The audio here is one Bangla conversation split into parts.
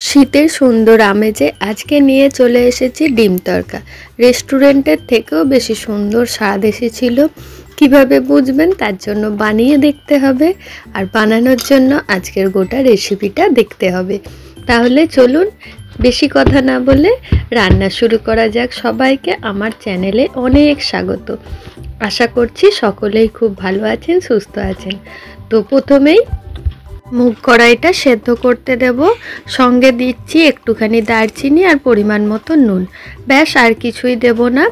শীতের সুন্দর আমেজে আজকে নিয়ে চলে এসেছি ডিম তড়কা। রেস্টুরেন্টের থেকেও বেশি সুন্দর স্বাদ এসেছিল। কিভাবে বুঝবেন তার জন্য বানিয়ে দেখতে হবে, আর বানানোর জন্য আজকের গোটা রেসিপিটা দেখতে হবে। তাহলে চলুন বেশি কথা না বলে রান্না শুরু করা যাক। সবাইকে আমার চ্যানেলে অনেক স্বাগত। আশা করছি সকলেই খুব ভালো আছেন, সুস্থ আছেন। তো প্রথমেই মুগ কড়াইটা সেদ্ধ করতে দেব। সঙ্গে দিচ্ছি একটুখানি দারচিনি আর পরিমাণ মতো নুন। ব্যাস, আর কিছুই দেব না।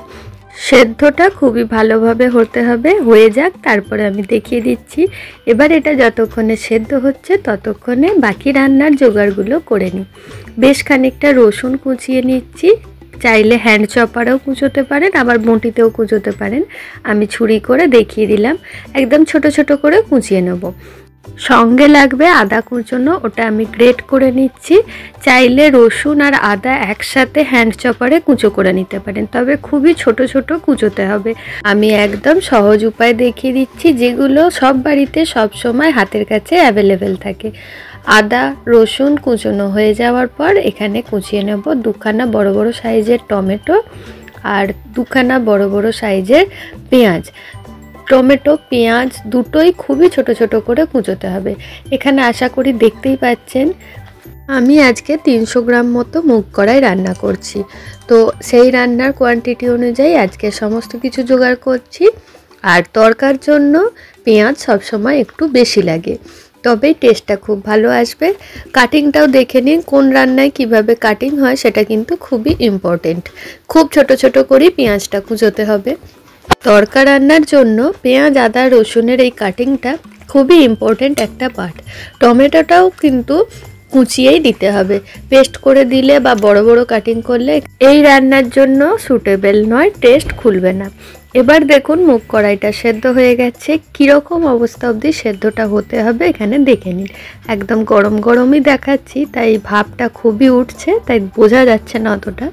সেদ্ধটা খুবই ভালোভাবে হতে হবে, হয়ে যাক, তারপরে আমি দেখিয়ে দিচ্ছি। এবার এটা যতক্ষণে সেদ্ধ হচ্ছে ততক্ষণে বাকি রান্নার জোগাড়গুলো করে নিই। বেশ খানিকটা রসুন কুচিয়ে নিচ্ছি। চাইলে হ্যান্ড চপারেও কুচোতে পারেন, আবার বঁটিতেও কুচোতে পারেন। আমি ছুরি করে দেখিয়ে দিলাম। একদম ছোট ছোট করে কুচিয়ে নেব। সঙ্গে লাগবে আদা কুচোনো, ওটা আমি গ্রেট করে নিচ্ছি। চাইলে রসুন আর আদা একসাথে হ্যান্ড চপারে কুচো করে নিতে পারেন, তবে খুবই ছোট ছোট কুচোতে হবে। আমি একদম সহজ উপায় দেখিয়ে দিচ্ছি, যেগুলো সব বাড়িতে সব সময় হাতের কাছে অ্যাভেলেবেল থাকে। আদা রসুন কুচোনো হয়ে যাওয়ার পর এখানে কুচিয়ে নেব দুখানা বড় বড় সাইজের টমেটো আর দুখানা বড় বড় সাইজের পেঁয়াজ। টমেটো পেঁয়াজ দুটোই খুবই ছোট ছোট করে কুচোতে হবে। এখানে আশা করি দেখতেই পাচ্ছেন আমি আজকে 300 গ্রাম মতো মুগ কড়াই রান্না করছি। তো সেই রান্নার কোয়ান্টিটি অনুযায়ী আজকে সমস্ত কিছু জোগাড় করছি। আর তরকার জন্য পেঁয়াজ সবসময় একটু বেশি লাগে, তবেই টেস্টটা খুব ভালো আসবে। কাটিংটাও দেখে নিন, কোন রান্নায় কিভাবে কাটিং হয় সেটা কিন্তু খুবই ইম্পর্টেন্ট। খুব ছোট ছোট করে পেঁয়াজটা কুচোতে হবে। তড়কা রান্নার জন্য পেঁয়াজ আদা রসুনের এই কাটিংটা খুবই ইম্পর্টেন্ট একটা পার্ট। টমেটোটাও কিন্তু কুচিয়েই দিতে হবে, পেস্ট করে দিলে বা বড় বড় কাটিং করলে এই রান্নার জন্য সুটেবল নয়, টেস্ট খুলবে না। এবার দেখুন মুগ কড়াইটা সেদ্ধ হয়ে গেছে। কীরকম অবস্থা অবধি সেদ্ধটা হতে হবে এখানে দেখে নিন। একদম গরম গরমই দেখাচ্ছি, তাই ভাবটা খুবই উঠছে, তাই বোঝা যাচ্ছে না অতটা।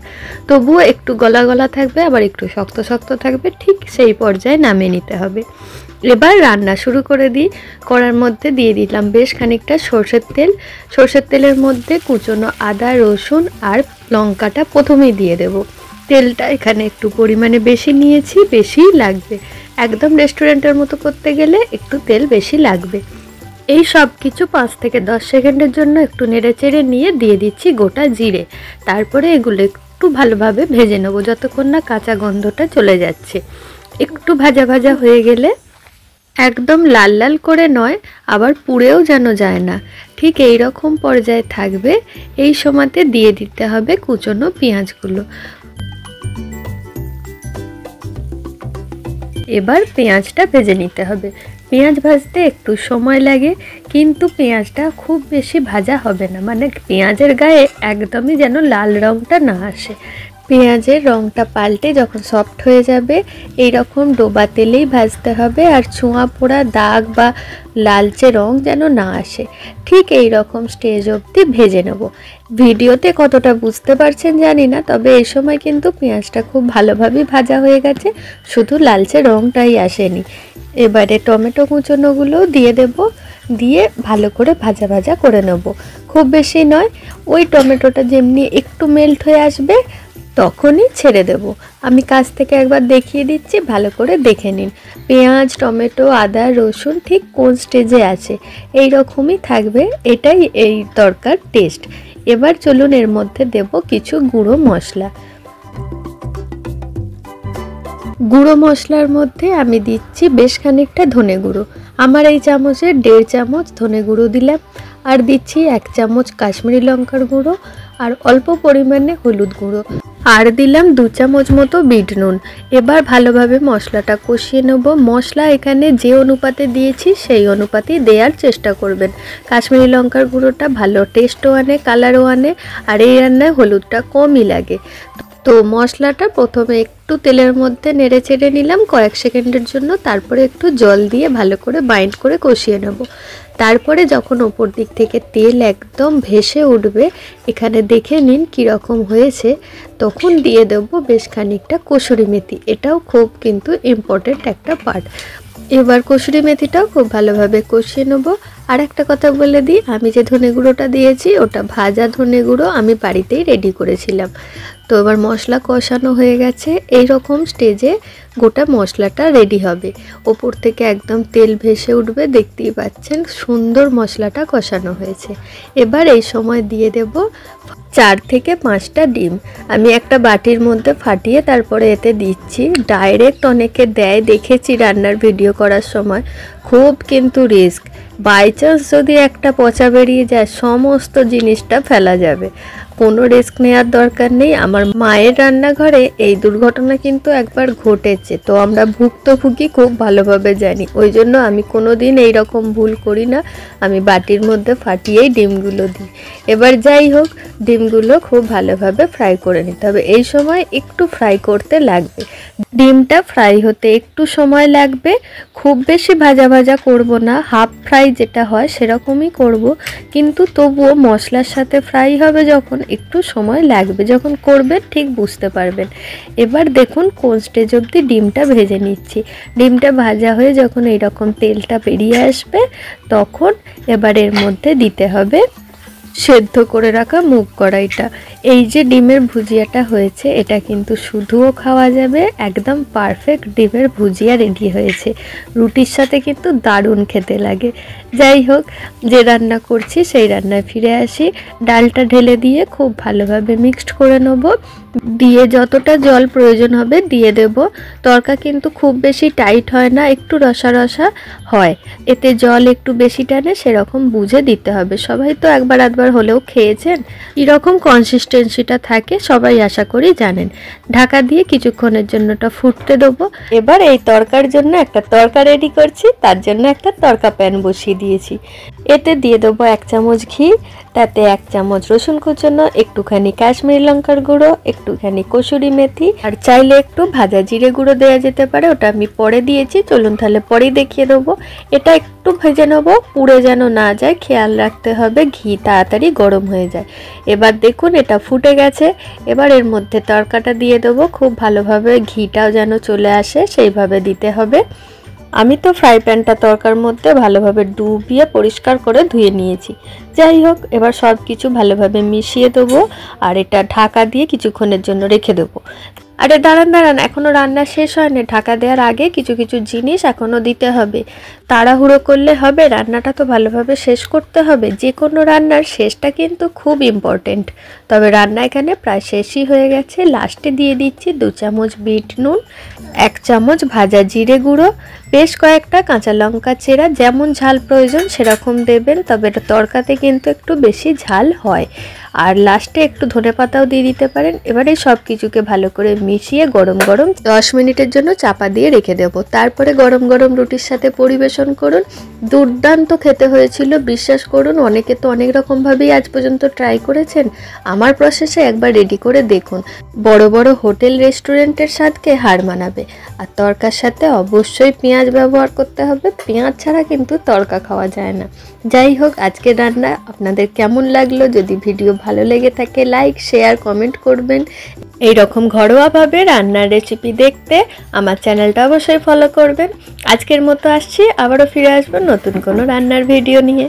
তবুও একটু গলা গলা থাকবে, আবার একটু শক্ত শক্ত থাকবে, ঠিক সেই পর্যায়ে নামিয়ে নিতে হবে। এবার রান্না শুরু করে দিই। কড়ার মধ্যে দিয়ে দিলাম বেশ খানিকটা সর্ষের তেল। সর্ষের তেলের মধ্যে কুচনো আদা রসুন আর লঙ্কাটা প্রথমেই দিয়ে দেব। তেলটা এখানে একটু পরিমাণে বেশি নিয়েছি, বেশিই লাগবে। একদম রেস্টুরেন্টের মতো করতে গেলে একটু তেল বেশি লাগবে। এই সব কিছু 5 থেকে 10 সেকেন্ডের জন্য একটু নেড়ে চেড়ে নিয়ে দিয়ে দিচ্ছি গোটা জিরে। তারপরে এগুলো একটু ভালোভাবে ভেজে নেবো যতক্ষণ না কাঁচা গন্ধটা চলে যাচ্ছে। একটু ভাজা ভাজা হয়ে গেলে, একদম লাল লাল করে নয়, আবার পুড়েও যেন যায় না, ঠিক এই রকম পর্যায়ে থাকবে। এই সময়তে দিয়ে দিতে হবে কুচনো পেঁয়াজগুলো। এবার পেঁয়াজটা ভেজে নিতে হবে। পেঁয়াজ ভাজতে একটু সময় লাগে, কিন্তু পেঁয়াজটা খুব বেশি ভাজা হবে না, মানে পেঁয়াজের গায়ে একদমই যেন লাল রঙটা না আসে। পেঁয়াজের রঙটা পাল্টে যখন সফট হয়ে যাবে এই রকম ডোবা তেলেই ভাজতে হবে, আর ছোঁয়া পোড়া দাগ বা লালচে রং যেন না আসে। ঠিক এই রকম স্টেজ অবধি ভেজে নেব। ভিডিওতে কতটা বুঝতে পারছেন জানি না, তবে এই সময় কিন্তু পেঁয়াজটা খুব ভালোভাবেই ভাজা হয়ে গেছে, শুধু লালচে রংটাই আসেনি। এবারে টমেটো কুচোনোগুলো দিয়ে দেব, দিয়ে ভালো করে ভাজা ভাজা করে নেব। খুব বেশি নয়, ওই টমেটোটা যেমনি একটু মেল্ট হয়ে আসবে তখনই ছেড়ে দেব। আমি কাছ থেকে একবার দেখিয়ে দিচ্ছি, ভালো করে দেখে নিন পেঁয়াজ টমেটো আদা রসুন ঠিক কোন স্টেজে আছে। এই রকমই থাকবে, এটাই এই তরকার টেস্ট। এবার চলুন এর মধ্যে দেব কিছু গুঁড়ো মশলা। গুঁড়ো মশলার মধ্যে আমি দিচ্ছি বেশ খানিকটা ধনে গুঁড়ো। আমার এই চামচে 1.5 চামচ ধনে গুঁড়ো দিলাম, আর দিচ্ছি 1 চামচ কাশ্মীরি লঙ্কার গুঁড়ো, আর অল্প পরিমাণে হলুদ গুঁড়ো, আর দিলাম 2 চামচ মতো বিট নুন। এবার ভালোভাবে মশলাটা কষিয়ে নেব। মশলা এখানে যে অনুপাতে দিয়েছি সেই অনুপাতেই দেওয়ার চেষ্টা করবেন। কাশ্মীরি লঙ্কার গুঁড়োটা ভালো টেস্টও আনে, কালারও আনে, আর এই রান্নায় হলুদটা কমই লাগে। তো মশলাটা প্রথমে একটু তেলের মধ্যে নেড়ে চেড়ে নিলাম কয়েক সেকেন্ডের জন্য, তারপরে একটু জল দিয়ে ভালো করে বাইন্ড করে কষিয়ে নেব। তারপরে যখন ওপর দিক থেকে তেল একদম ভেসে উঠবে, এখানে দেখে নিন কীরকম হয়েছে, তখন দিয়ে দেব বেশ খানিকটা কসুরি মেথি। এটাও খুব কিন্তু ইম্পর্টেন্ট একটা পার্ট। এবার কসুরি মেথিটাও খুব ভালোভাবে কষিয়ে নেব। আর একটা কথা বলে দিই, আমি যে ধনে গুঁড়োটা দিয়েছি ওটা ভাজা ধনে গুঁড়ো, আমি বাড়িতেই রেডি করেছিলাম। তো এবার মশলা কষানো হয়ে গেছে, এই রকম স্টেজে গোটা মশলাটা রেডি হবে। ওপর থেকে একদম তেল ভেসে উঠবে, দেখতেই পাচ্ছেন সুন্দর মশলাটা কষানো হয়েছে। এবার এই সময় দিয়ে দেব 4 থেকে 5টা ডিম। আমি একটা বাটির মধ্যে ফাটিয়ে তারপরে এতে দিচ্ছি। ডাইরেক্ট অনেকে দেয়, দেখেছি রান্নার ভিডিও করার সময়, খুব কিন্তু রিস্ক। বাই চান্স যদি একটা পচা বেরিয়ে যায় সমস্ত জিনিসটা ফেলা যাবে। কোনো রিস্ক নেওয়ার দরকার নেই। আমার মায়ের রান্নাঘরে এই দুর্ঘটনা কিন্তু একবার ঘটেছে, তো আমরা ভুক্তভোগী খুব ভালোভাবে জানি। ওই জন্য আমি কোনো দিন এইরকম ভুল করি না, আমি বাটির মধ্যে ফাটিয়েই ডিমগুলো দিই। এবার যাই হোক, ডিমগুলো খুব ভালোভাবে ফ্রাই করে নিতে হবে। এই সময় একটু ফ্রাই করতে লাগবে, ডিমটা ফ্রাই হতে একটু সময় লাগবে। খুব বেশি ভাজা ভাজা করব না, হাফ ফ্রাই যেটা হয় সেরকমই করব, কিন্তু তবুও মশলার সাথে ফ্রাই হবে যখন একটু সময় লাগবে। যখন করবেন ঠিক বুঝতে পারবেন। এবার দেখুন কোন স্টেজ অবধি ডিমটা ভেজে নিচ্ছি। ডিমটা ভাজা হয়ে যখন এইরকম তেলটা বেরিয়ে আসবে তখন এবার এর মধ্যে দিতে হবে সেদ্ধ করে রাখা মুগ কড়াইটা। এই যে ডিমের ভুজিয়াটা হয়েছে এটা কিন্তু শুধুও খাওয়া যাবে, একদম পারফেক্ট ডিমের ভুজিয়া রেডি হয়েছে। রুটির সাথে কিন্তু দারুণ খেতে লাগে। যাই হোক, যে রান্না করছি সেই রান্নায় ফিরে আসি। ডালটা ঢেলে দিয়ে খুব ভালোভাবে মিক্সড করে নেব, দিয়ে যতটা জল প্রয়োজন হবে দিয়ে দেব। তরকা কিন্তু খুব বেশি টাইট হয় না, একটু রসা রসা হয়, এতে জল একটু বেশি টানে, সেরকম বুঝে দিতে হবে। সবাই তো একবার আধবার হলেও খেয়েছেন, এরকম কনসিস্টেন্সিটা থাকে, সবাই আশা করি জানেন। ঢাকা দিয়ে কিছুক্ষণের জন্য ওটা ফুটতে দেবো। এবার এই তরকার জন্য একটা তরকা রেডি করছি, তার জন্য একটা তরকা প্যান বসিয়ে দিয়েছি। এতে দিয়ে দেবো 1 চামচ ঘি, তাতে 1 চামচ রসুন কুচানো, একটুখানি কাশ্মীরি লঙ্কার গুঁড়ো, একটুখানি কসুরি মেথি, আর চাইলে একটু ভাজা জিরে গুঁড়ো দেওয়া যেতে পারে, ওটা আমি পরে দিয়েছি। চলুন তাহলে পরেই দেখিয়ে দেবো। এটা একটু ভেজে নেবো, পুড়ে যেন না যায়, খেয়াল রাখতে হবে, ঘি তাড়াতাড়ি গরম হয়ে যায়। এবার দেখুন এটা ফুটে গেছে। এবার এর মধ্যে তরকাটা দিয়ে দেবো, খুব ভালোভাবে ঘিটাও যেন চলে আসে সেইভাবে দিতে হবে। আমি তো ফ্রাই প্যানটা তরকার মধ্যে ভালোভাবে ডুবিয়ে পরিষ্কার করে ধুয়ে নিয়েছি। যাই হোক, এবার সব কিছু ভালোভাবে মিশিয়ে দেবো আর এটা ঢাকা দিয়ে কিছুক্ষণের জন্য রেখে দেবো। আরে দাঁড়ান, এখনও রান্না শেষ হয়নি। ঢাকা দেওয়ার আগে কিছু কিছু জিনিস এখনও দিতে হবে। তাড়াহুড়ো করলে হবে, রান্নাটা তো ভালোভাবে শেষ করতে হবে। যে কোনো রান্নার শেষটা কিন্তু খুব ইম্পর্টেন্ট। তবে রান্না এখানে প্রায় শেষই হয়ে গেছে। লাস্টে দিয়ে দিচ্ছি 2 চামচ বিট নুন, 1 চামচ ভাজা জিরে গুঁড়ো, বেশ কয়েকটা কাঁচা লঙ্কা চেরা, যেমন ঝাল প্রয়োজন সেরকম দেবেন, তবে তরকাতে কিন্তু একটু বেশি ঝাল হয়। আর লাস্টে একটু ধনেপাতাও দিয়ে দিতে পারেন। এবারে সব কিছুকে ভালো করে মিশিয়ে গরম গরম 10 মিনিটের জন্য চাপা দিয়ে রেখে দেবো। তারপরে গরম গরম রুটির সাথে পরিবেশন করুন। দুর্দান্ত খেতে হয়েছিল, বিশ্বাস করুন। অনেকে তো অনেক রকমভাবেই আজ পর্যন্ত ট্রাই করেছেন, আমার প্রসেসে একবার রেডি করে দেখুন। বড় বড় হোটেল রেস্টুরেন্টের স্বাদকে হার মানাবে। আর তরকার সাথে অবশ্যই পেঁয়াজ ব্যবহার করতে হবে, পেঁয়াজ ছাড়া কিন্তু তরকা খাওয়া যায় না। যাই হোক, আজকের রান্না আপনাদের কেমন লাগলো? যদি ভিডিও ভালো লেগে থাকে লাইক, শেয়ার, কমেন্ট করবেন। এই রকম ঘরোয়াভাবে রান্নার রেসিপি দেখতে আমার চ্যানেলটা অবশ্যই ফলো করবেন। আজকের মতো আসছি, আবারও ফিরে আসবো নতুন কোনো রান্নার ভিডিও নিয়ে।